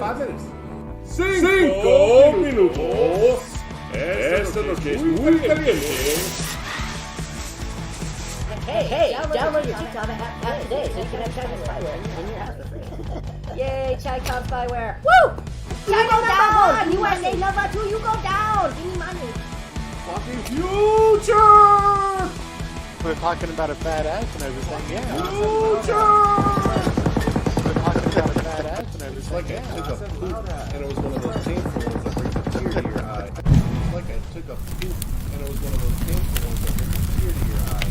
5 minutes. 5 minutos. Esto es lo que es muy caliente. Hey, download your TikTok app today so you can have China spyware in your house for free. Yay, China spyware. Woo! China go down! USA number 2, you go down! Give me money. Fucking future! We're talking about a fat ass and everything, yeah. Future! We're talking about a fat ass and everything, Like I yeah. took a poop and it was one of those painful ones that brings a tear to your eye. It's like I took a poop and it was one of those painful ones that brings a tear to your eye.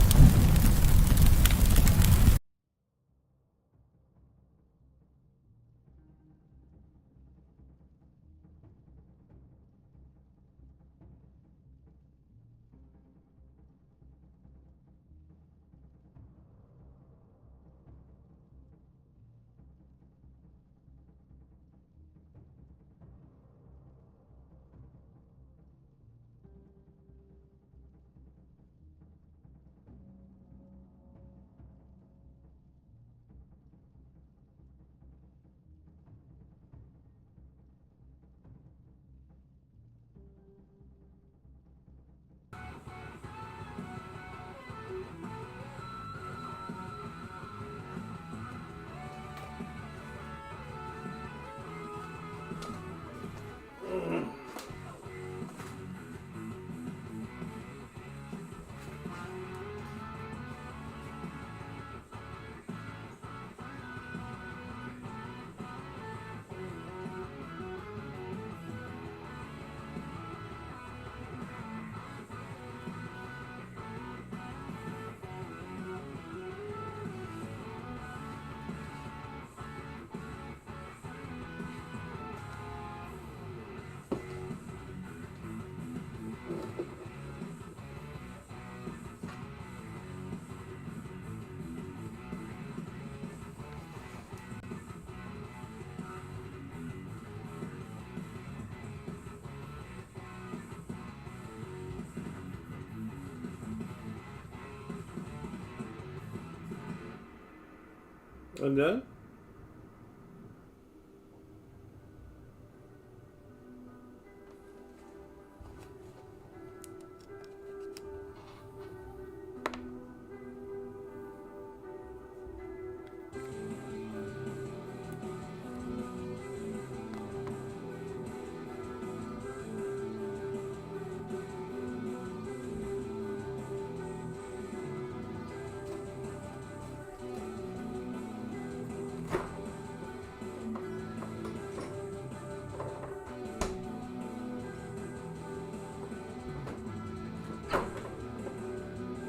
And then?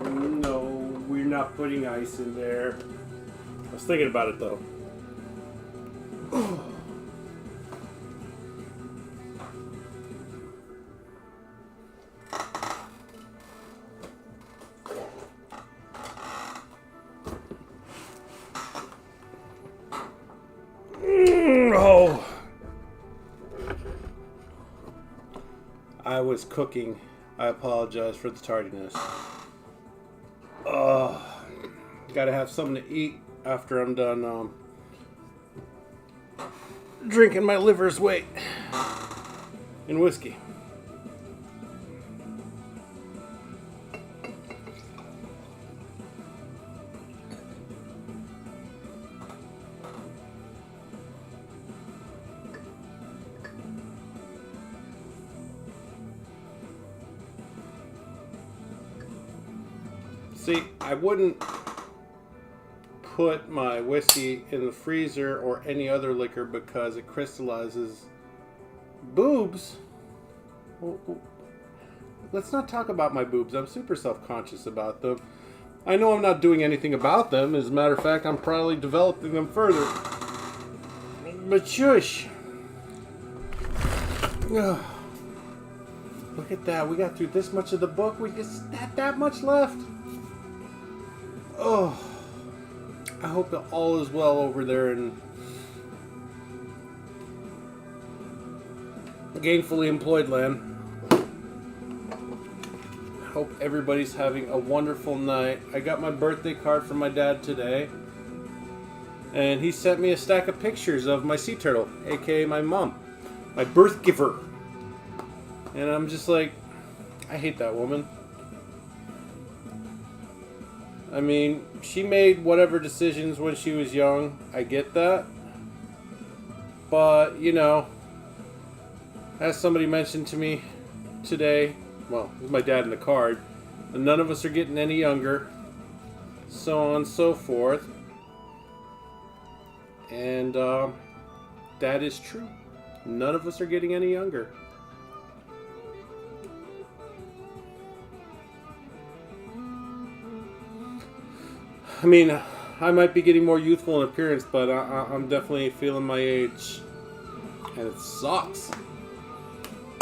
No, we're not putting ice in there. I was thinking about it though. Oh. I was cooking. I apologize for the tardiness. Gotta have something to eat after I'm done drinking my liver's weight in whiskey. See, I wouldn't put my whiskey in the freezer or any other liquor because it crystallizes. Boobs? Well, let's not talk about my boobs. I'm super self-conscious about them. I know I'm not doing anything about them. As a matter of fact, I'm probably developing them further. But shush. Ugh. Look at that. We got through this much of the book. We just had that much left. Oh, I hope that all is well over there in gainfully employed land. I hope everybody's having a wonderful night. I got my birthday card from my dad today. And he sent me a stack of pictures of my sea turtle, aka my mom, my birth giver. And I'm just like, I hate that woman. I mean, she made whatever decisions when she was young. I get that. But, you know, as somebody mentioned to me today, well, it was my dad in the card, and none of us are getting any younger, so on and so forth. And that is true. None of us are getting any younger. I mean, I might be getting more youthful in appearance, but I'm definitely feeling my age. And it sucks.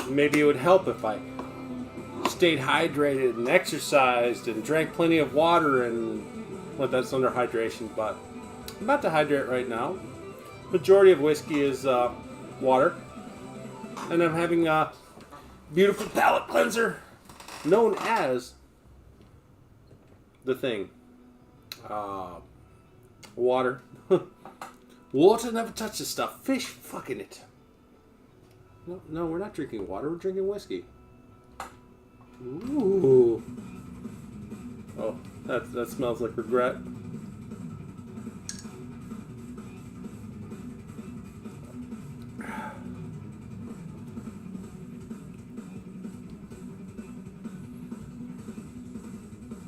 Maybe it would help if I stayed hydrated and exercised and drank plenty of water and... well, that's under hydration, but I'm about to hydrate right now. Majority of whiskey is water. And I'm having a beautiful palate cleanser known as the thing. Water. Water never touches stuff. Fish fucking it. No, we're not drinking water. We're drinking whiskey. Ooh. Oh, that smells like regret.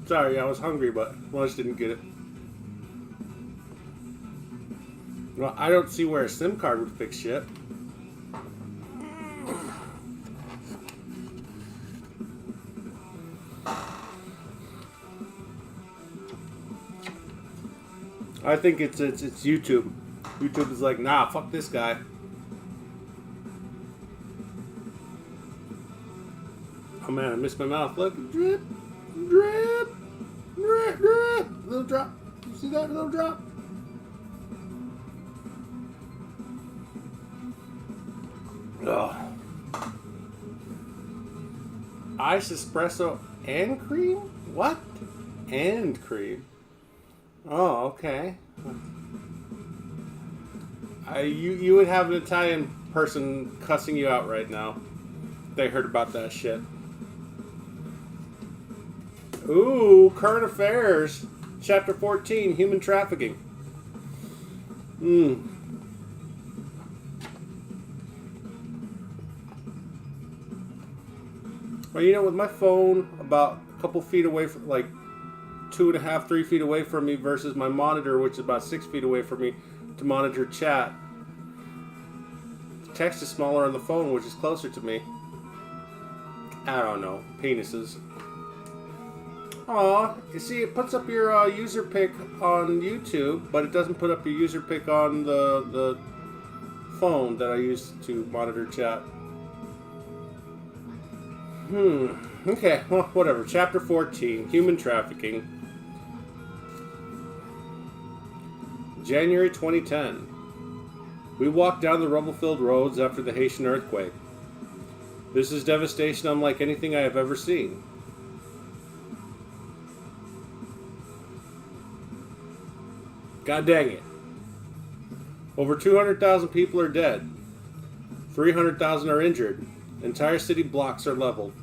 Sorry, I was hungry, but lunch didn't get it. Well, I don't see where a SIM card would fix shit. I think it's YouTube. YouTube is like, nah, fuck this guy. Oh man, I missed my mouth. Look, drip, drip, drip, drip. Little drop. You see that little drop? Ugh. Ice espresso and cream? What? And cream? Oh, okay. You would have an Italian person cussing you out right now. They heard about that shit. Ooh, current affairs. Chapter 14, human trafficking. Well, you know, with my phone about a couple feet away from, like 2.5, 3 feet away from me versus my monitor, which is about 6 feet away from me to monitor chat. Text is smaller on the phone, which is closer to me. I don't know. Penises. Aw, you see, it puts up your user pic on YouTube, but it doesn't put up your user pic on the phone that I use to monitor chat. Okay, well, whatever. Chapter 14, human trafficking. January 2010. We walked down the rubble-filled roads after the Haitian earthquake. This is devastation unlike anything I have ever seen. God dang it. Over 200,000 people are dead. 300,000 are injured. Entire city blocks are leveled.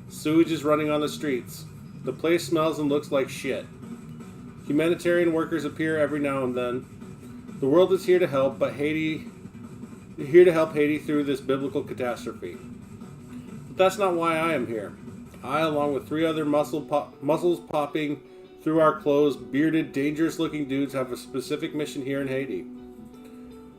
Sewage is running on the streets. The place smells and looks like shit. Humanitarian workers appear every now and then. The world is here to help, but here to help Haiti through this biblical catastrophe. But that's not why I am here. I, along with 3 other muscles popping through our clothes, bearded, dangerous-looking dudes, have a specific mission here in Haiti.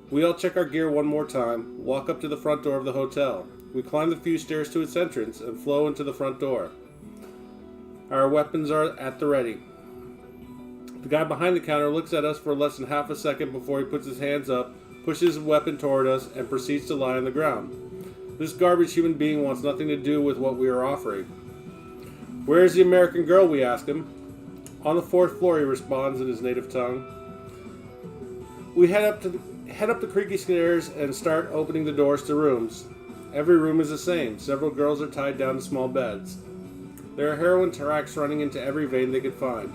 We all check our gear one more time, walk up to the front door of the hotel. We climb the few stairs to its entrance and flow into the front door. Our weapons are at the ready. The guy behind the counter looks at us for less than half a second before he puts his hands up, pushes his weapon toward us, and proceeds to lie on the ground. This garbage human being wants nothing to do with what we are offering. Where is the American girl, we ask him. On the 4th floor, he responds in his native tongue. We head up the creaky stairs and start opening the doors to rooms. Every room is the same. Several girls are tied down to small beds. There are heroin tracks running into every vein they could find.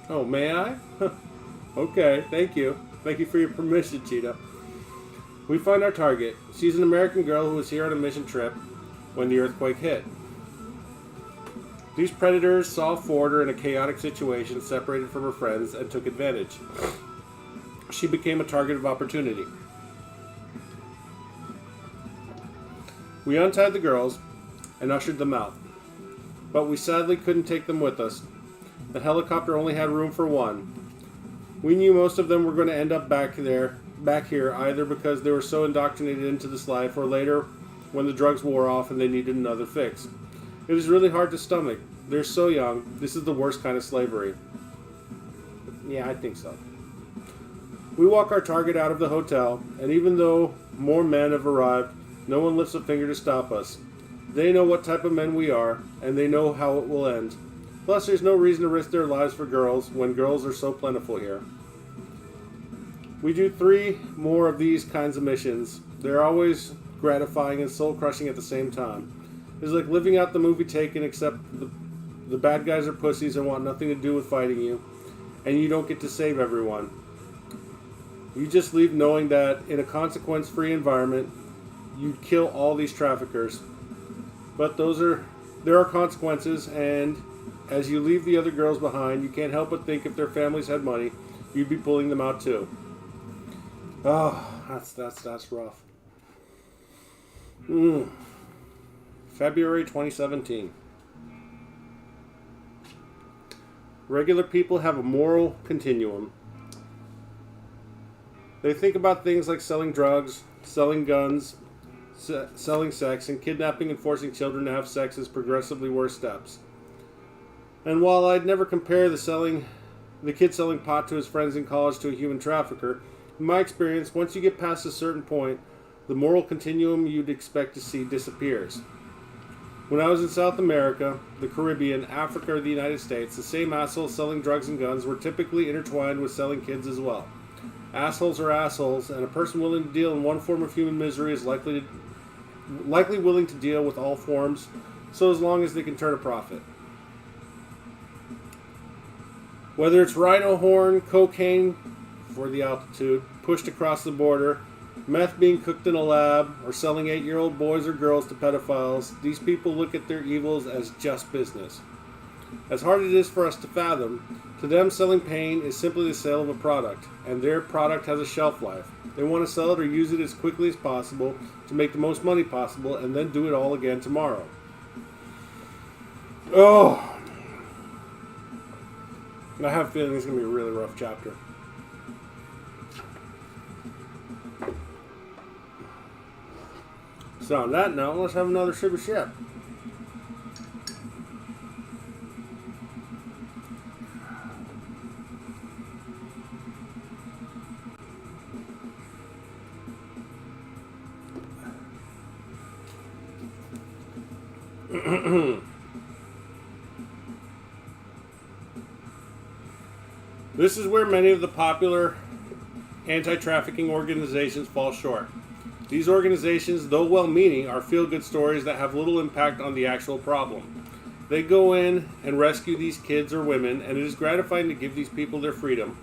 Oh, may I? Okay, thank you. Thank you for your permission, Cheetah. We find our target. She's an American girl who was here on a mission trip when the earthquake hit. These predators saw Forder in a chaotic situation, separated from her friends, and took advantage. She became a target of opportunity. We untied the girls and ushered them out, but we sadly couldn't take them with us. The helicopter only had room for one. We knew most of them were going to end up back here, either because they were so indoctrinated into this life, or later when the drugs wore off and they needed another fix. It was really hard to stomach. They're so young. This is the worst kind of slavery. Yeah, I think so. We walk our target out of the hotel, and even though more men have arrived, no one lifts a finger to stop us. They know what type of men we are, and they know how it will end. Plus, there's no reason to risk their lives for girls when girls are so plentiful here. We do 3 more of these kinds of missions. They're always gratifying and soul-crushing at the same time. It's like living out the movie Taken, except the bad guys are pussies and want nothing to do with fighting you, and you don't get to save everyone. You just leave knowing that in a consequence-free environment, you'd kill all these traffickers. But there are consequences, and as you leave the other girls behind, you can't help but think if their families had money, you'd be pulling them out too. Oh, that's rough. February 2017. Regular people have a moral continuum. They think about things like selling drugs, selling guns, selling sex, and kidnapping and forcing children to have sex as progressively worse steps. And while I'd never compare the kid selling pot to his friends in college to a human trafficker, in my experience, once you get past a certain point, the moral continuum you'd expect to see disappears. When I was in South America, the Caribbean, Africa, or the United States, the same assholes selling drugs and guns were typically intertwined with selling kids as well. Assholes are assholes, and a person willing to deal in one form of human misery is likely willing to deal with all forms, so as long as they can turn a profit. Whether it's rhino horn, cocaine for the altitude, pushed across the border, meth being cooked in a lab, or selling 8-year-old boys or girls to pedophiles, these people look at their evils as just business. As hard as it is for us to fathom, to them selling pain is simply the sale of a product, and their product has a shelf life. They want to sell it or use it as quickly as possible to make the most money possible, and then do it all again tomorrow. Oh! I have a feeling it's going to be a really rough chapter. So on that note, let's have another sip of ship. This is where many of the popular anti-trafficking organizations fall short. These organizations, though well-meaning, are feel-good stories that have little impact on the actual problem. They go in and rescue these kids or women, and it is gratifying to give these people their freedom.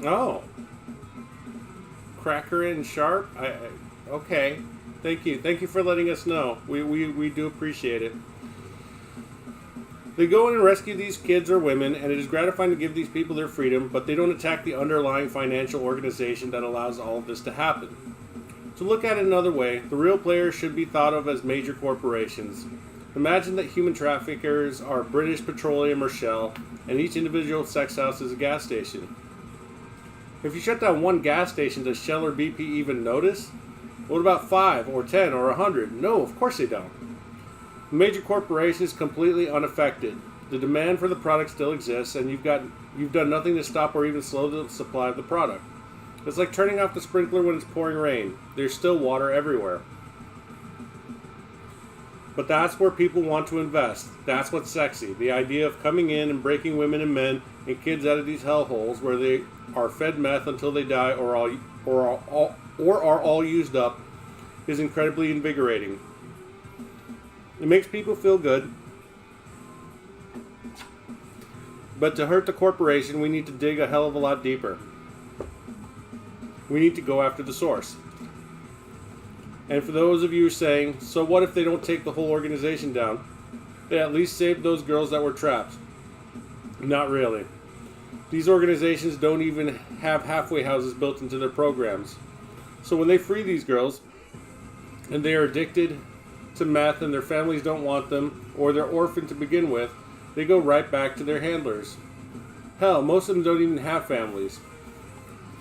Oh. Cracker and Sharp? Okay. Thank you. Thank you for letting us know. We do appreciate it. They go in and rescue these kids or women, and it is gratifying to give these people their freedom, but they don't attack the underlying financial organization that allows all of this to happen. To look at it another way, the real players should be thought of as major corporations. Imagine that human traffickers are British Petroleum or Shell, and each individual sex house is a gas station. If you shut down one gas station, does Shell or BP even notice? What about 5 or 10 or 100? No, of course they don't. The major corporation is completely unaffected. The demand for the product still exists, and you've done nothing to stop or even slow the supply of the product. It's like turning off the sprinkler when it's pouring rain. There's still water everywhere. But that's where people want to invest. That's what's sexy. The idea of coming in and breaking women and men and kids out of these hellholes where they are fed meth until they die or are all used up is incredibly invigorating. It makes people feel good. But to hurt the corporation, we need to dig a hell of a lot deeper. We need to go after the source. And for those of you saying, so what if they don't take the whole organization down? They at least saved those girls that were trapped. Not really. These organizations don't even have halfway houses built into their programs. So when they free these girls, and they are addicted to meth and their families don't want them, or they're orphaned to begin with, they go right back to their handlers. Hell, most of them don't even have families.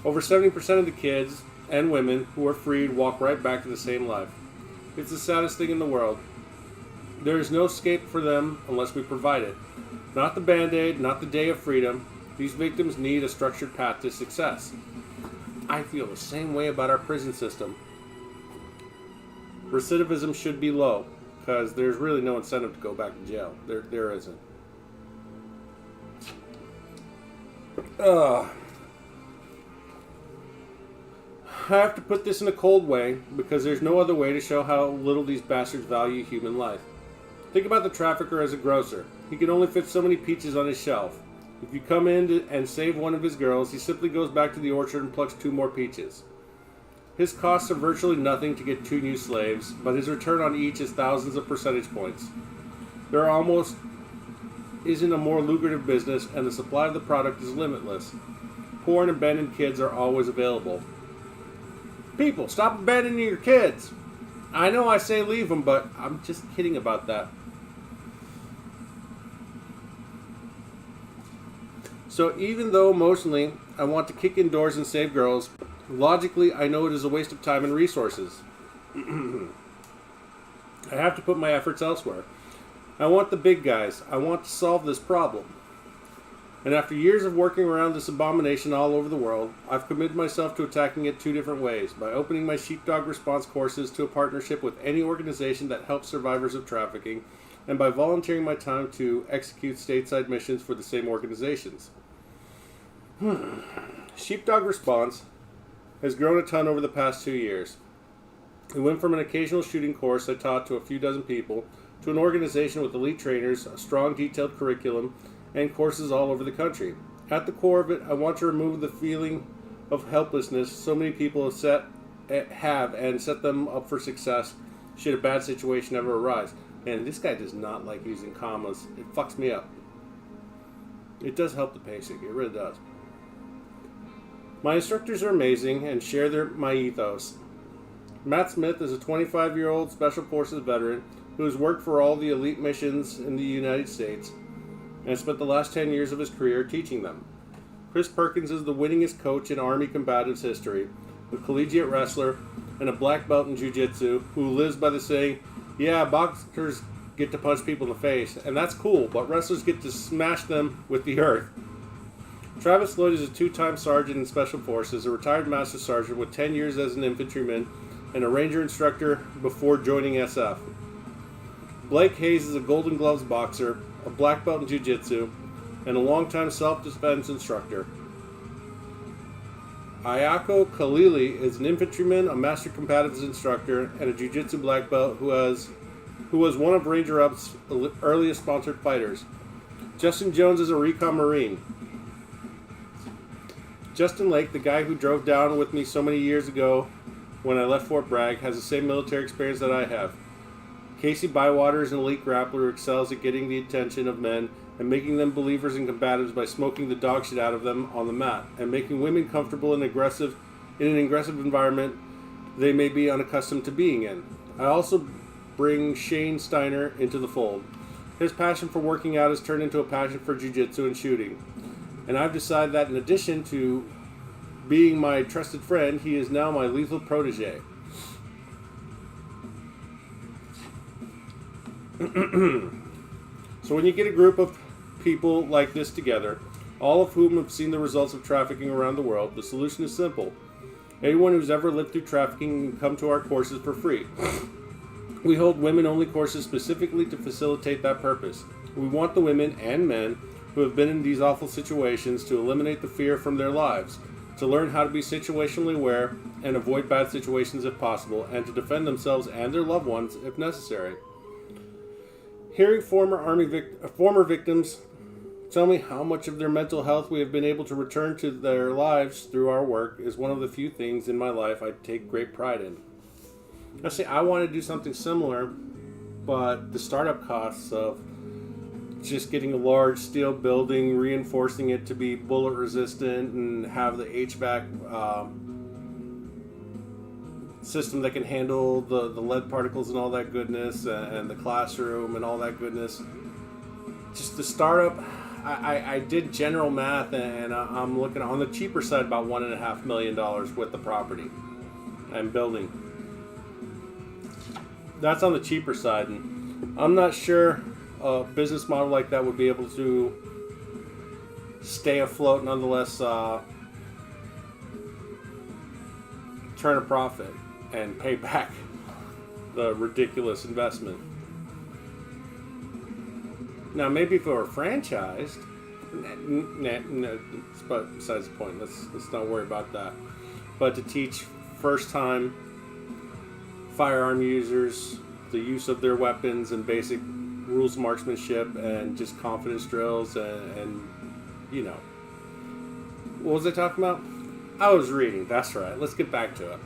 Over 70% of the kids and women who are freed walk right back to the same life. It's the saddest thing in the world. There is no escape for them unless we provide it. Not the Band-Aid, not the day of freedom. These victims need a structured path to success. I feel the same way about our prison system. Recidivism should be low, because there's really no incentive to go back to jail. There isn't. I have to put this in a cold way, because there's no other way to show how little these bastards value human life. Think about the trafficker as a grocer. He can only fit so many peaches on his shelf. If you come in and save one of his girls, he simply goes back to the orchard and plucks 2 more peaches. His costs are virtually nothing to get 2 new slaves, but his return on each is thousands of percentage points. There almost isn't a more lucrative business, and the supply of the product is limitless. Poor and abandoned kids are always available. People, stop abandoning your kids! I know I say leave them, but I'm just kidding about that. So even though emotionally I want to kick indoors and save girls, logically I know it is a waste of time and resources. I have to put my efforts elsewhere. I want the big guys. I want to solve this problem. And after years of working around this abomination all over the world, I've committed myself to attacking it 2 different ways. By opening my sheepdog response courses to a partnership with any organization that helps survivors of trafficking, and by volunteering my time to execute stateside missions for the same organizations. Sheepdog Response has grown a ton over the past 2 years. It went from an occasional shooting course I taught to a few dozen people, to an organization with elite trainers, a strong detailed curriculum, and courses all over the country. At the core of it, I want to remove the feeling of helplessness so many people have and set them up for success should a bad situation ever arise. And this guy does not like using commas. It fucks me up. It does help the pacing. It really does. My instructors are amazing and share my ethos. Matt Smith is a 25-year-old Special Forces veteran who has worked for all the elite missions in the United States and spent the last 10 years of his career teaching them. Chris Perkins is the winningest coach in Army combatives history, a collegiate wrestler, and a black belt in jiu-jitsu who lives by the saying, yeah, boxers get to punch people in the face, and that's cool, but wrestlers get to smash them with the earth. Travis Lloyd is a 2-time sergeant in Special Forces, a retired master sergeant with 10 years as an infantryman, and a ranger instructor before joining SF. Blake Hayes is a Golden Gloves boxer, a black belt in jiu-jitsu, and a longtime self-defense instructor. Ayako Khalili is an infantryman, a master combatives instructor, and a jiu-jitsu black belt who was one of Ranger Up's earliest sponsored fighters. Justin Jones is a recon Marine. Justin Lake, the guy who drove down with me so many years ago when I left Fort Bragg, has the same military experience that I have. Casey Bywater is an elite grappler who excels at getting the attention of men and making them believers in combatives by smoking the dog shit out of them on the mat and making women comfortable in an aggressive environment they may be unaccustomed to being in. I also bring Shane Steiner into the fold. His passion for working out has turned into a passion for jiu-jitsu and shooting. And I've decided that in addition to being my trusted friend, he is now my lethal protege. So when you get a group of people like this together, all of whom have seen the results of trafficking around the world, the solution is simple. Anyone who's ever lived through trafficking can come to our courses for free. We hold women-only courses specifically to facilitate that purpose. We want the women and men who have been in these awful situations to eliminate the fear from their lives, to learn how to be situationally aware and avoid bad situations if possible, and to defend themselves and their loved ones if necessary. Hearing former victims tell me how much of their mental health we have been able to return to their lives through our work is one of the few things in my life I take great pride in. I say I want to do something similar, but the startup costs of just getting a large steel building, reinforcing it to be bullet resistant, and have the HVAC system that can handle the lead particles and all that goodness, and the classroom and all that goodness. Just the startup, I did general math, and I'm looking on the cheaper side about $1.5 million with the property and building. That's on the cheaper side, and I'm not sure a business model like that would be able to stay afloat, nonetheless turn a profit and pay back the ridiculous investment. Now, maybe if it were franchised, but besides the point, let's not worry about that. But to teach first-time firearm users the use of their weapons and basic rules of marksmanship and just confidence drills and you know. What was I talking about? I was reading, that's right. Let's get back to it.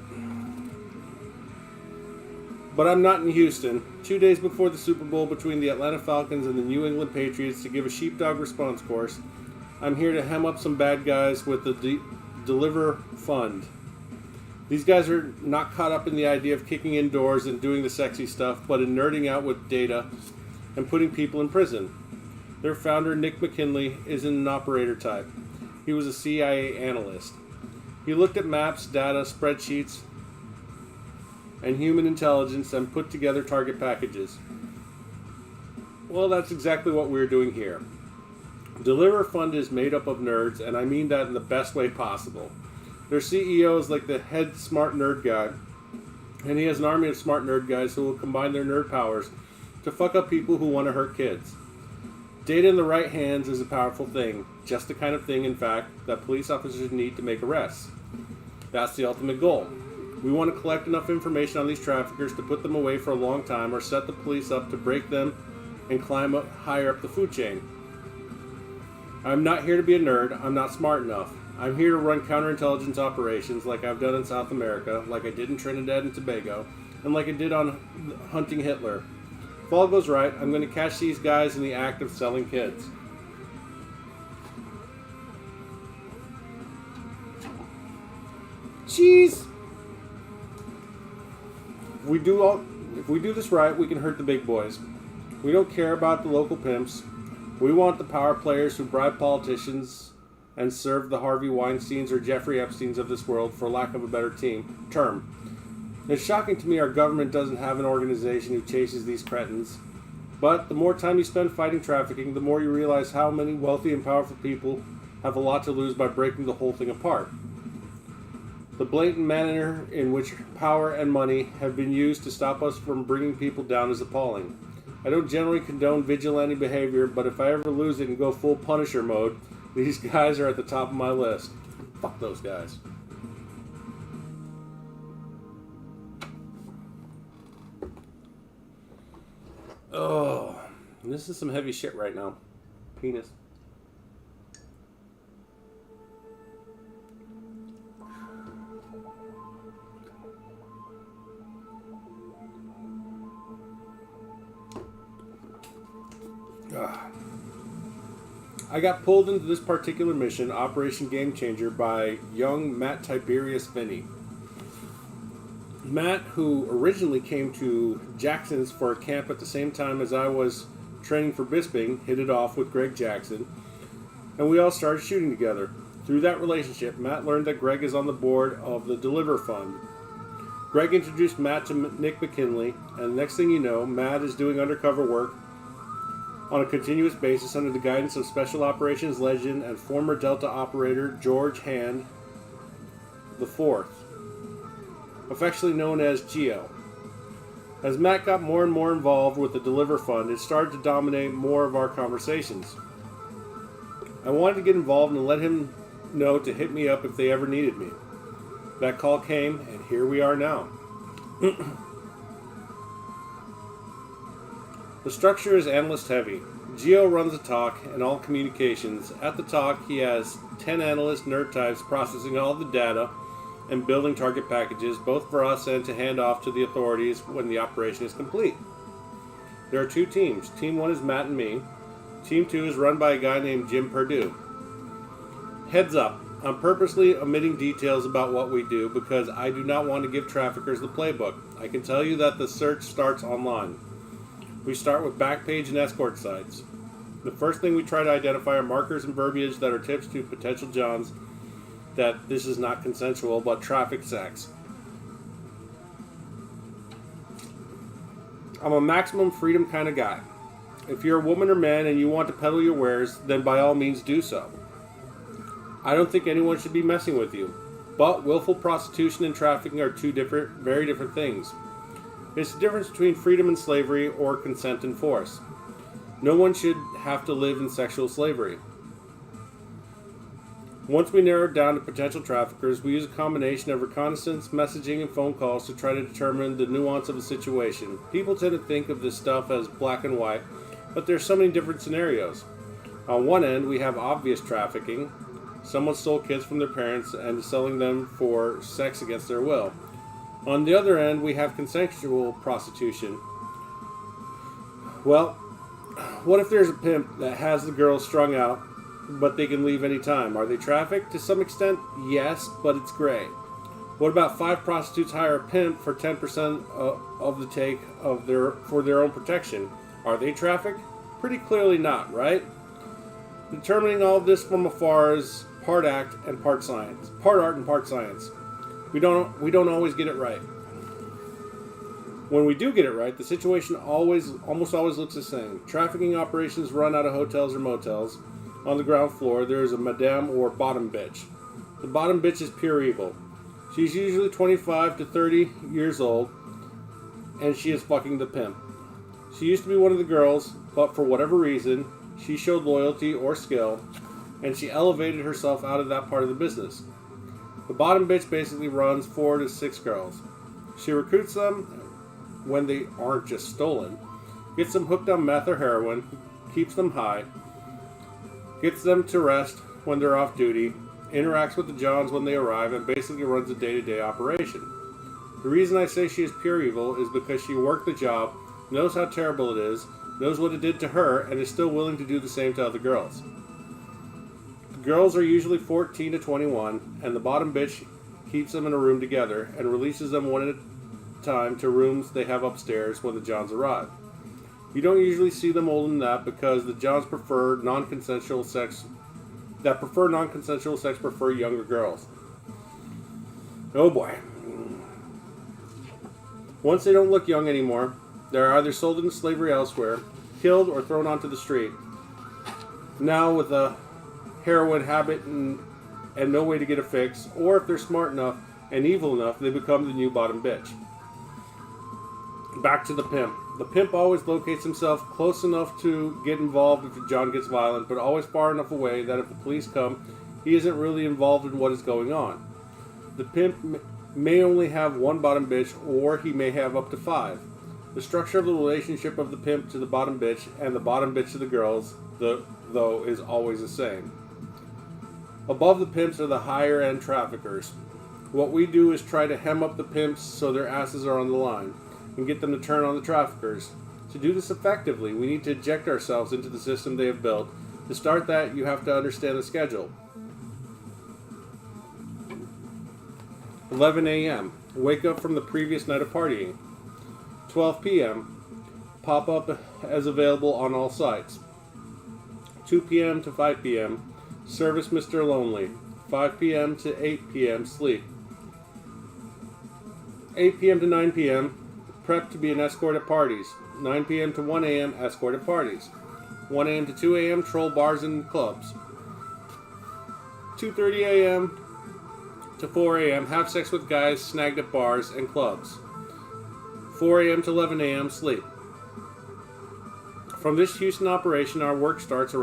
But I'm not in Houston, 2 days before the Super Bowl between the Atlanta Falcons and the New England Patriots to give a sheepdog response course. I'm here to hem up some bad guys with the Deliver Fund. These guys are not caught up in the idea of kicking indoors and doing the sexy stuff, but in nerding out with data and putting people in prison. Their founder, Nick McKinley, isn't an operator type. He was a CIA analyst. He looked at maps, data, spreadsheets, and human intelligence and put together target packages. Well, that's exactly what we're doing here. Deliver Fund is made up of nerds, and I mean that in the best way possible. Their CEO is like the head smart nerd guy, and he has an army of smart nerd guys who will combine their nerd powers to fuck up people who want to hurt kids. Data in the right hands is a powerful thing, just the kind of thing, in fact, that police officers need to make arrests. That's the ultimate goal. We want to collect enough information on these traffickers to put them away for a long time or set the police up to break them and climb up higher up the food chain. I'm not here to be a nerd. I'm not smart enough. I'm here to run counterintelligence operations like I've done in South America, like I did in Trinidad and Tobago, and like I did on Hunting Hitler. If all goes right, I'm going to catch these guys in the act of selling kids. Jeez! If we do this right, we can hurt the big boys. We don't care about the local pimps. We want the power players who bribe politicians and serve the Harvey Weinsteins or Jeffrey Epsteins of this world, for lack of a better term. It's shocking to me our government doesn't have an organization who chases these cretins. But the more time you spend fighting trafficking, the more you realize how many wealthy and powerful people have a lot to lose by breaking the whole thing apart. The blatant manner in which power and money have been used to stop us from bringing people down is appalling. I don't generally condone vigilante behavior, but if I ever lose it and go full Punisher mode, these guys are at the top of my list. Fuck those guys. Oh, this is some heavy shit right now. Penis. I got pulled into this particular mission, Operation Game Changer, by young Matt Tiberius Finney. Matt, who originally came to Jackson's for a camp at the same time as I was training for Bisping, hit it off with Greg Jackson, and we all started shooting together. Through that relationship, Matt learned that Greg is on the board of the Deliver Fund. Greg introduced Matt to Nick McKinley, and the next thing you know, Matt is doing undercover work on a continuous basis under the guidance of Special Operations legend and former Delta operator George Hand IV, affectionately known as Geo. As Matt got more and more involved with the Deliver Fund, it started to dominate more of our conversations. I wanted to get involved and let him know to hit me up if they ever needed me. That call came, and here we are now. The structure is analyst heavy. Geo runs the talk and all communications. At the talk, he has 10 analyst nerd types processing all the data and building target packages, both for us and to hand off to the authorities when the operation is complete. There are 2 teams. Team 1 is Matt and me. Team 2 is run by a guy named Jim Perdue. Heads up, I'm purposely omitting details about what we do because I do not want to give traffickers the playbook. I can tell you that the search starts online. We start with backpage and escort sites. The first thing we try to identify are markers and verbiage that are tips to potential Johns that this is not consensual but traffic sex. I'm a maximum freedom kind of guy. If you're a woman or man and you want to peddle your wares, then by all means do so. I don't think anyone should be messing with you. But willful prostitution and trafficking are 2 very different things. It's the difference between freedom and slavery or consent and force. No one should have to live in sexual slavery. Once we narrow it down to potential traffickers, we use a combination of reconnaissance, messaging, and phone calls to try to determine the nuance of the situation. People tend to think of this stuff as black and white, but there's so many different scenarios. On one end, we have obvious trafficking. Someone stole kids from their parents and is selling them for sex against their will. On the other end, we have consensual prostitution. Well, what if there's a pimp that has the girls strung out, but they can leave any time? Are they trafficked? To some extent, yes, but it's gray. What about 5 prostitutes hire a pimp for 10% of the take for their own protection? Are they trafficked? Pretty clearly not, right? Determining all of this from afar is part act and part science. Part art and part science. We don't always get it right. When we do get it right, the situation almost always looks the same. Trafficking operations run out of hotels or motels. On the ground floor, there is a madame or bottom bitch. The bottom bitch is pure evil. She's usually 25 to 30 years old, and she is fucking the pimp. She used to be one of the girls, but for whatever reason, she showed loyalty or skill, and she elevated herself out of that part of the business. The bottom bitch basically runs 4 to 6 girls. She recruits them when they aren't just stolen, gets them hooked on meth or heroin, keeps them high, gets them to rest when they're off duty, interacts with the Johns when they arrive, and basically runs a day-to-day operation. The reason I say she is pure evil is because she worked the job, knows how terrible it is, knows what it did to her, and is still willing to do the same to other girls. The girls are usually 14 to 21, and the bottom bitch keeps them in a room together and releases them one at a time to rooms they have upstairs when the Johns arrive. You don't usually see them older than that because the Johns prefer non-consensual sex prefer younger girls. Oh boy. Once they don't look young anymore, they're either sold into slavery elsewhere, killed, or thrown onto the street. Now with a heroin habit and no way to get a fix, or if they're smart enough and evil enough, they become the new bottom bitch. Back to the pimp. The pimp always locates himself close enough to get involved if John gets violent, but always far enough away that if the police come, he isn't really involved in what is going on. The pimp may only have 1 bottom bitch, or he may have up to 5. The structure of the relationship of the pimp to the bottom bitch and the bottom bitch to the girls, though, is always the same. Above the pimps are the higher end traffickers. What we do is try to hem up the pimps so their asses are on the line and get them to turn on the traffickers. To do this effectively, we need to inject ourselves into the system they have built. To start that, you have to understand the schedule. 11 a.m. Wake up from the previous night of partying. 12 p.m. Pop up as available on all sites. 2 p.m. to 5 p.m. Service Mr. Lonely. 5 p.m. to 8 p.m. Sleep. 8 p.m. to 9 p.m. Prep to be an escort at parties. 9 p.m. to 1 a.m. Escort at parties. 1 a.m. to 2 a.m. Troll bars and clubs. 2:30 a.m. to 4 a.m. Have sex with guys snagged at bars and clubs. 4 a.m. to 11 a.m. Sleep. From this Houston operation, our work starts at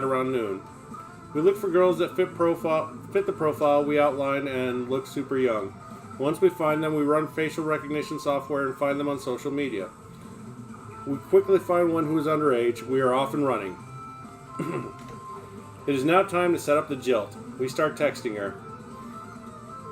around noon. We look for girls that fit the profile we outline and look super young. Once we find them, we run facial recognition software and find them on social media. We quickly find one who is underage. We are off and running. It is now time to set up the jilt. We start texting her.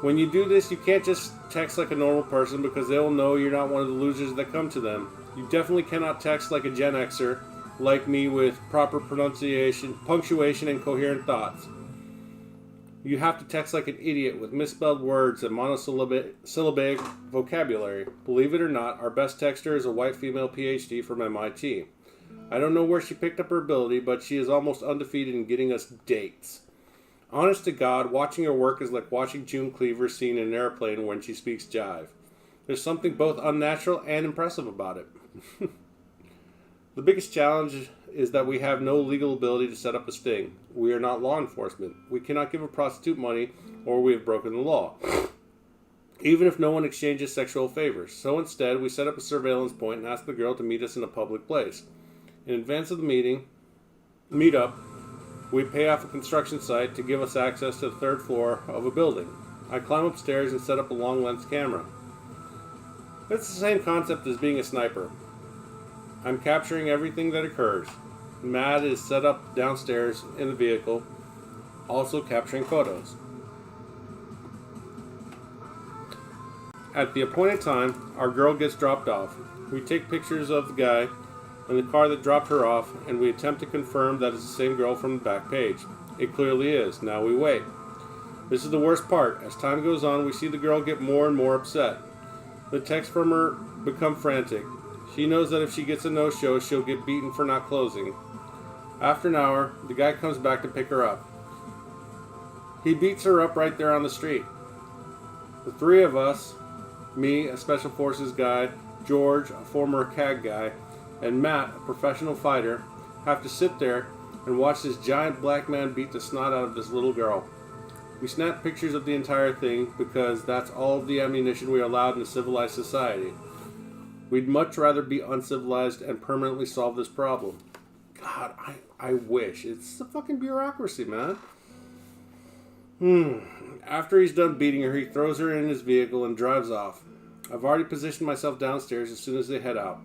When you do this, you can't just text like a normal person because they will know you're not one of the losers that come to them. You definitely cannot text like a Gen Xer, like me, with proper pronunciation, punctuation, and coherent thoughts. You have to text like an idiot with misspelled words and monosyllabic vocabulary. Believe it or not, our best texter is a white female PhD from MIT. I don't know where she picked up her ability, but she is almost undefeated in getting us dates. Honest to God, watching her work is like watching June Cleaver seen in an airplane when she speaks jive. There's something both unnatural and impressive about it. The biggest challenge is that we have no legal ability to set up a sting. We are not law enforcement. We cannot give a prostitute money, or we have broken the law, even if no one exchanges sexual favors. So instead, we set up a surveillance point and ask the girl to meet us in a public place. In advance of the meetup, we pay off a construction site to give us access to the third floor of a building. I climb upstairs and set up a long-lens camera. It's the same concept as being a sniper. I'm capturing everything that occurs. Matt is set up downstairs in the vehicle, also capturing photos. At the appointed time, our girl gets dropped off. We take pictures of the guy and the car that dropped her off, and we attempt to confirm that it's the same girl from the back page. It clearly is. Now we wait. This is the worst part. As time goes on, we see the girl get more and more upset. The texts from her become frantic. She knows that if she gets a no-show, she'll get beaten for not closing. After an hour, the guy comes back to pick her up. He beats her up right there on the street. The three of us, me, a Special Forces guy, George, a former CAG guy, and Matt, a professional fighter, have to sit there and watch this giant black man beat the snot out of this little girl. We snap pictures of the entire thing because that's all of the ammunition we are allowed in a civilized society. We'd much rather be uncivilized and permanently solve this problem. God, I wish. It's the fucking bureaucracy, man. After he's done beating her, he throws her in his vehicle and drives off. I've already positioned myself downstairs as soon as they head out.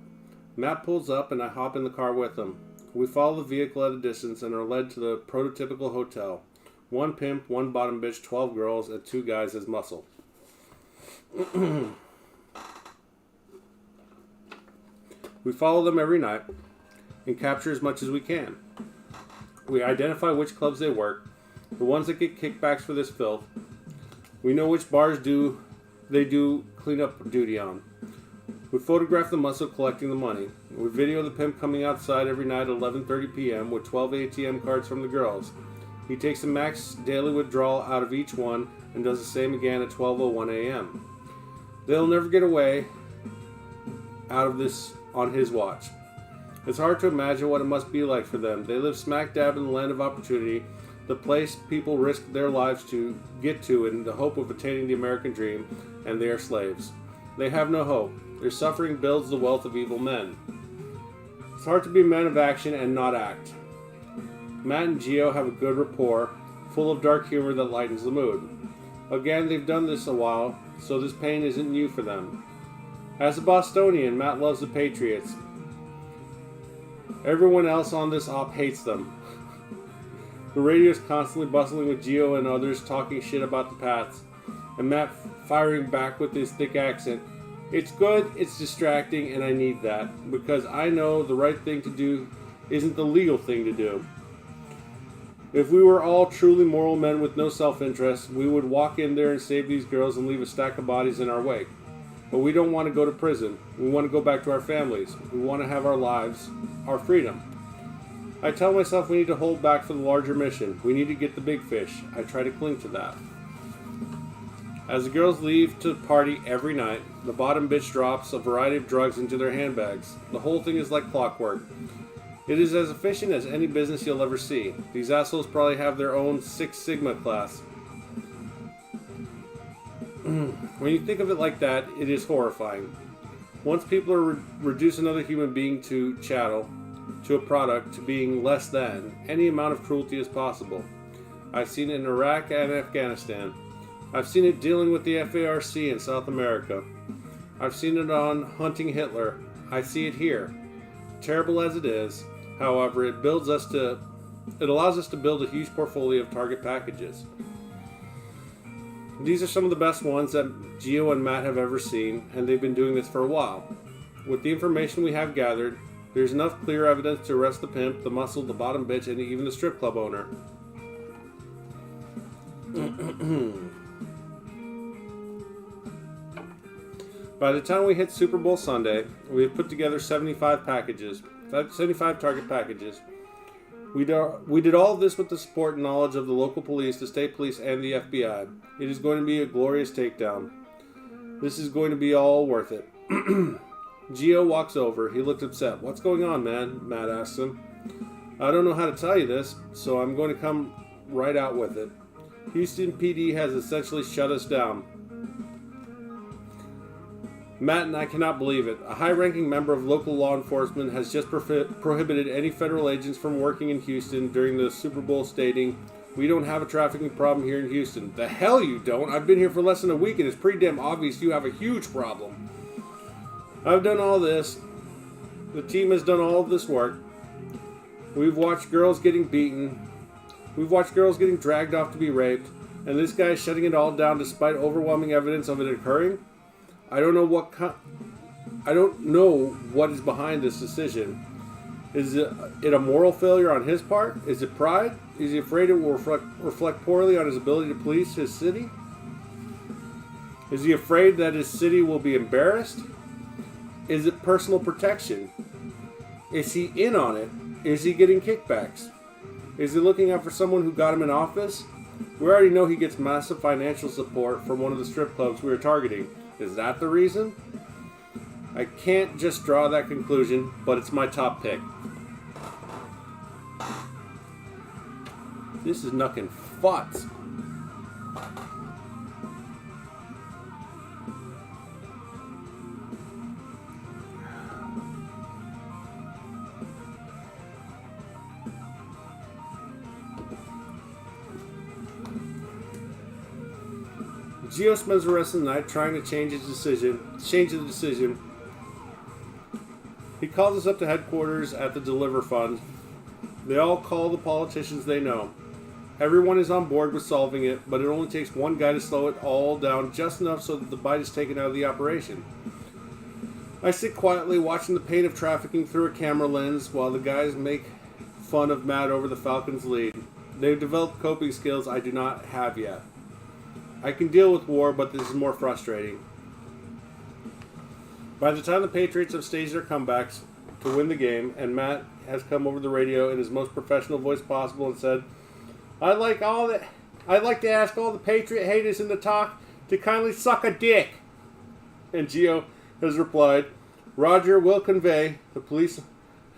Matt pulls up and I hop in the car with him. We follow the vehicle at a distance and are led to the prototypical hotel. 1 pimp, 1 bottom bitch, 12 girls, and 2 guys as muscle. We follow them every night and capture as much as we can. We identify which clubs they work, the ones that get kickbacks for this filth. We know which bars they do cleanup duty on. We photograph the muscle collecting the money. We video the pimp coming outside every night at 11:30 p.m. with 12 ATM cards from the girls. He takes a max daily withdrawal out of each one and does the same again at 12:01 a.m. They'll never get away out of this on his watch. It's hard to imagine what it must be like for them. They live smack dab in the land of opportunity, the place people risk their lives to get to in the hope of attaining the American dream, and they are slaves. They have no hope. Their suffering builds the wealth of evil men. It's hard to be a man of action and not act. Matt and Gio have a good rapport, full of dark humor that lightens the mood. Again, they've done this a while, so this pain isn't new for them. As a Bostonian, Matt loves the Patriots. Everyone else on this op hates them. The radio is constantly bustling with Gio and others talking shit about the Pats, and Matt firing back with his thick accent. It's good, it's distracting, and I need that, because I know the right thing to do isn't the legal thing to do. If we were all truly moral men with no self-interest, we would walk in there and save these girls and leave a stack of bodies in our wake. But we don't want to go to prison. We want to go back to our families. We want to have our lives, our freedom. I tell myself we need to hold back for the larger mission. We need to get the big fish. I try to cling to that. As the girls leave to party every night, the bottom bitch drops a variety of drugs into their handbags. The whole thing is like clockwork. It is as efficient as any business you'll ever see. These assholes probably have their own Six Sigma class. When you think of it like that, it is horrifying. Once people are reduce another human being to chattel, to a product, to being less than, any amount of cruelty is possible. I've seen it in Iraq and Afghanistan. I've seen it dealing with the FARC in South America. I've seen it on Hunting Hitler. I see it here. Terrible as it is, however, it allows us to build a huge portfolio of target packages. These are some of the best ones that Gio and Matt have ever seen, and they've been doing this for a while. With the information we have gathered, there's enough clear evidence to arrest the pimp, the muscle, the bottom bitch, and even the strip club owner. By the time we hit Super Bowl Sunday, we had put together 75 target packages. We did all of this with the support and knowledge of the local police, the state police, and the FBI. It is going to be a glorious takedown. This is going to be all worth it. Gio walks over. He looks upset. "What's going on, man?" Matt asks him. "I don't know how to tell you this, so I'm going to come right out with it. Houston PD has essentially shut us down." Matt and I cannot believe it. A high-ranking member of local law enforcement has just prohibited any federal agents from working in Houston during the Super Bowl, stating, "We don't have a trafficking problem here in Houston." "The hell you don't? I've been here for less than a week and it's pretty damn obvious you have a huge problem." I've done all this. The team has done all of this work. We've watched girls getting beaten. We've watched girls getting dragged off to be raped. And this guy is shutting it all down despite overwhelming evidence of it occurring? I don't know what is behind this decision. Is it a moral failure on his part? Is it pride? Is he afraid it will reflect poorly on his ability to police his city? Is he afraid that his city will be embarrassed? Is it personal protection? Is he in on it? Is he getting kickbacks? Is he looking out for someone who got him in office? We already know he gets massive financial support from one of the strip clubs we are targeting. Is that the reason? I can't just draw that conclusion, but it's my top pick. This is knuckin' futz. Gio spends the rest of the night trying to change the decision. He calls us up to headquarters at the Deliver Fund. They all call the politicians they know. Everyone is on board with solving it, but it only takes one guy to slow it all down just enough so that the bite is taken out of the operation. I sit quietly watching the pain of trafficking through a camera lens while the guys make fun of Matt over the Falcons' lead. They've developed coping skills I do not have yet. I can deal with war, but this is more frustrating. By the time the Patriots have staged their comebacks to win the game, and Matt has come over the radio in his most professional voice possible and said, I'd like to ask all the Patriot haters in the talk to kindly suck a dick." And Gio has replied, "Roger, will convey. The police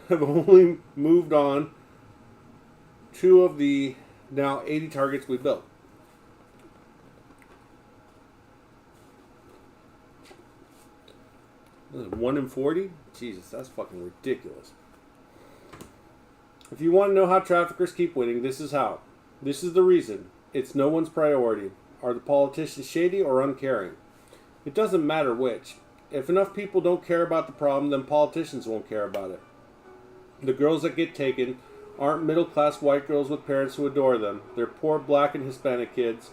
have only moved on 2 of the now 80 targets we built." 1 in 40? Jesus, that's fucking ridiculous. If you want to know how traffickers keep winning, this is how. This is the reason. It's no one's priority. Are the politicians shady or uncaring? It doesn't matter which. If enough people don't care about the problem, then politicians won't care about it. The girls that get taken aren't middle-class white girls with parents who adore them. They're poor black and Hispanic kids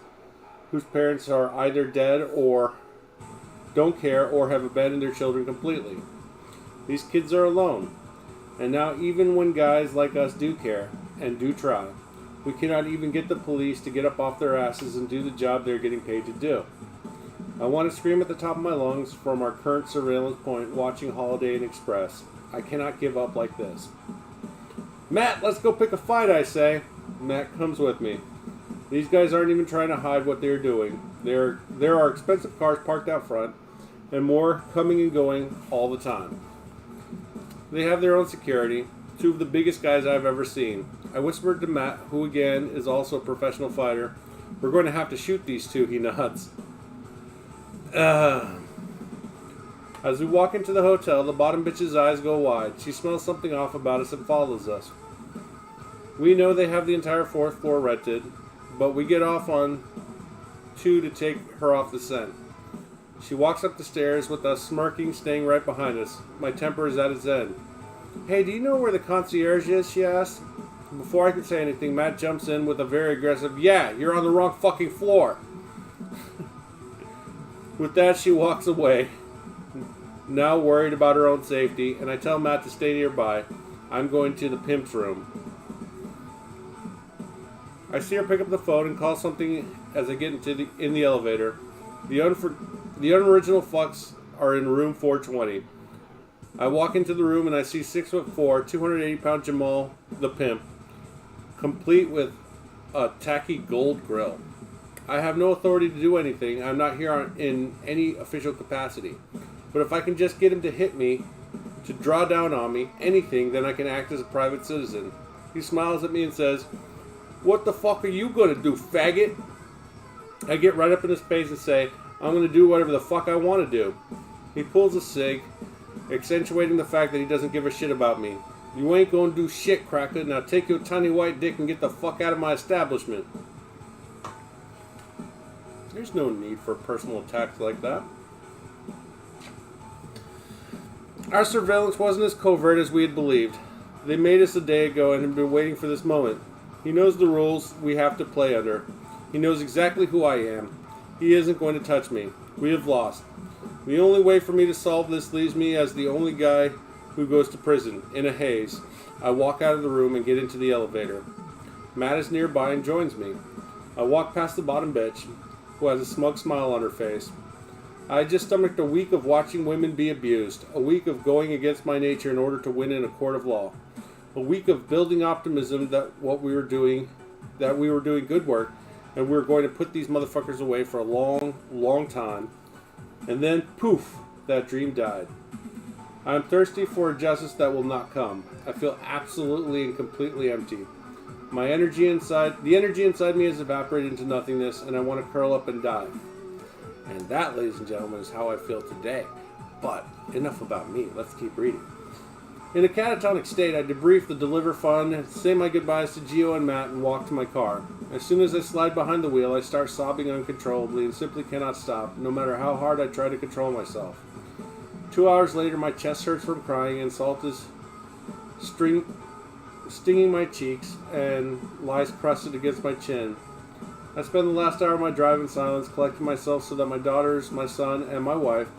whose parents are either dead or don't care or have abandoned their children completely. These kids are alone. And now even when guys like us do care and do try, we cannot even get the police to get up off their asses and do the job they're getting paid to do. I want to scream at the top of my lungs from our current surveillance point watching Holiday Inn Express. I cannot give up like this. "Matt, let's go pick a fight," I say. Matt comes with me. These guys aren't even trying to hide what they're doing. There are expensive cars parked out front, and more coming and going all the time. They have their own security, 2 of the biggest guys I've ever seen. I whispered to Matt, who again is also a professional fighter, "We're going to have to shoot these 2, he nods. As we walk into the hotel, the bottom bitch's eyes go wide. She smells something off about us and follows us. We know they have the entire 4th floor rented, but we get off on 2 to take her off the scent. She walks up the stairs with us smirking, staying right behind us. My temper is at its end. Hey, do you know where the concierge is, she asks. Before I can say anything, Matt jumps in with a very aggressive, yeah, you're on the wrong fucking floor. With that, she walks away, now worried about her own safety, and I tell Matt to stay nearby. I'm going to the pimp's room. I see her pick up the phone and call something as I get in the elevator. The unoriginal fucks are in room 420. I walk into the room and I see 6'4", 280-pound Jamal, the pimp, complete with a tacky gold grill. I have no authority to do anything. I'm not here in any official capacity. But if I can just get him to hit me, to draw down on me, anything, then I can act as a private citizen. He smiles at me and says, "What the fuck are you gonna do, faggot?" I get right up in his face and say, "I'm gonna do whatever the fuck I want to do." He pulls a cig, accentuating the fact that he doesn't give a shit about me. "You ain't gonna do shit, cracker. Now take your tiny white dick and get the fuck out of my establishment." There's no need for personal attacks like that. Our surveillance wasn't as covert as we had believed. They made us a day ago and have been waiting for this moment. He knows the rules we have to play under. He knows exactly who I am. He isn't going to touch me. We have lost. The only way for me to solve this leaves me as the only guy who goes to prison, in a haze. I walk out of the room and get into the elevator. Matt is nearby and joins me. I walk past the bottom bitch, who has a smug smile on her face. I just stomached a week of watching women be abused, a week of going against my nature in order to win in a court of law, a week of building optimism that we were doing good work, and we were going to put these motherfuckers away for a long, long time. And then, poof, that dream died. I am thirsty for a justice that will not come. I feel absolutely and completely empty. The energy inside me has evaporated into nothingness, and I want to curl up and die. And that, ladies and gentlemen, is how I feel today. But enough about me. Let's keep reading. In a catatonic state, I debrief the Deliver Fund, say my goodbyes to Gio and Matt, and walk to my car. As soon as I slide behind the wheel, I start sobbing uncontrollably and simply cannot stop, no matter how hard I try to control myself. 2 hours later, my chest hurts from crying, and salt is stinging my cheeks and lies crusted against my chin. I spend the last hour of my drive in silence, collecting myself so that my daughters, my son, and my wife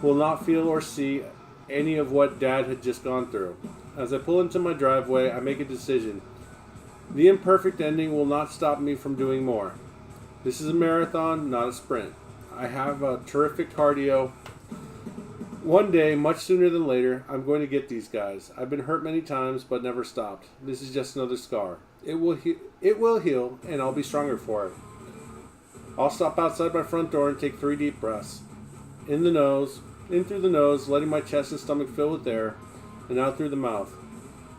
will not feel or see any of what Dad had just gone through. As I pull into my driveway, I make a decision. The imperfect ending will not stop me from doing more. This is a marathon, not a sprint. I have a terrific cardio. One day, much sooner than later, I'm going to get these guys. I've been hurt many times, but never stopped. This is just another scar. It will heal, and I'll be stronger for it. I'll stop outside my front door and take 3 deep breaths. In through the nose, letting my chest and stomach fill with air, and out through the mouth,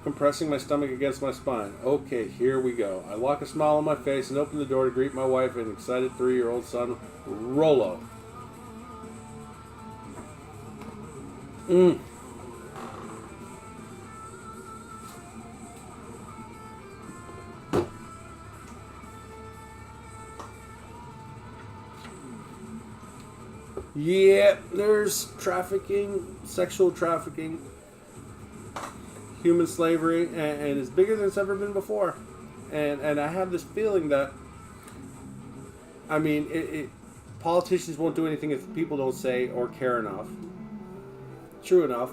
compressing my stomach against my spine. Okay, here we go. I lock a smile on my face and open the door to greet my wife and excited 3-year-old son, Rolo. Yeah, there's trafficking, sexual trafficking, human slavery, and it's bigger than it's ever been before. And I have this feeling that, I mean, politicians won't do anything if people don't say or care enough. True enough.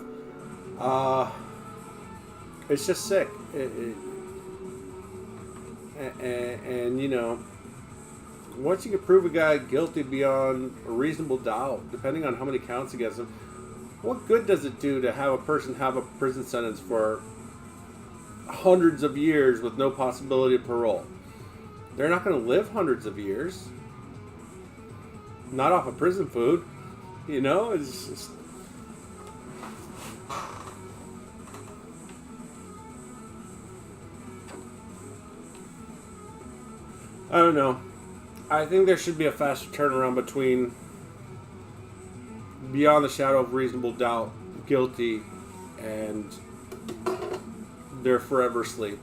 It's just sick. And you know, once you can prove a guy guilty beyond a reasonable doubt, depending on how many counts against him, what good does it do to have a person have a prison sentence for hundreds of years with no possibility of parole? They're not going to live hundreds of years. Not off of prison food. You know, it's just... I don't know. I think there should be a faster turnaround between beyond the shadow of reasonable doubt, guilty, and they're forever asleep.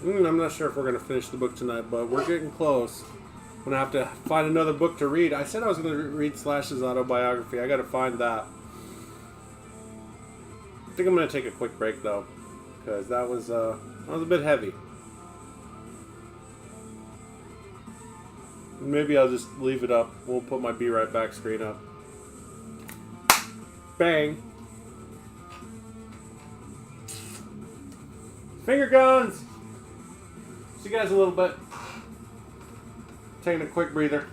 I'm not sure if we're going to finish the book tonight, but we're getting close. I'm going to have to find another book to read. I said I was going to read Slash's autobiography. I got to find that. I think I'm going to take a quick break, though, because that was a bit heavy. Maybe I'll just leave it up. We'll put my Be Right Back screen up. Bang. Finger guns! See you guys in a little bit. Taking a quick breather.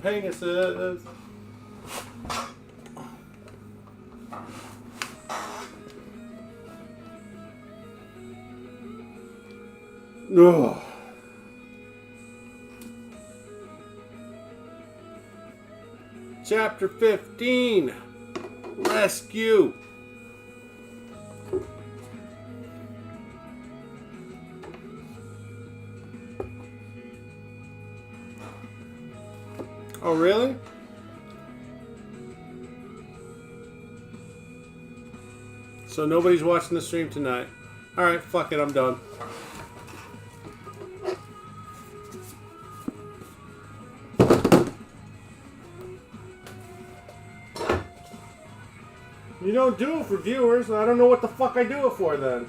penises. Ugh. Chapter 15. Rescue. Oh, really? So nobody's watching the stream tonight. Alright, fuck it, I'm done. You don't do it for viewers, I don't know what the fuck I do it for then.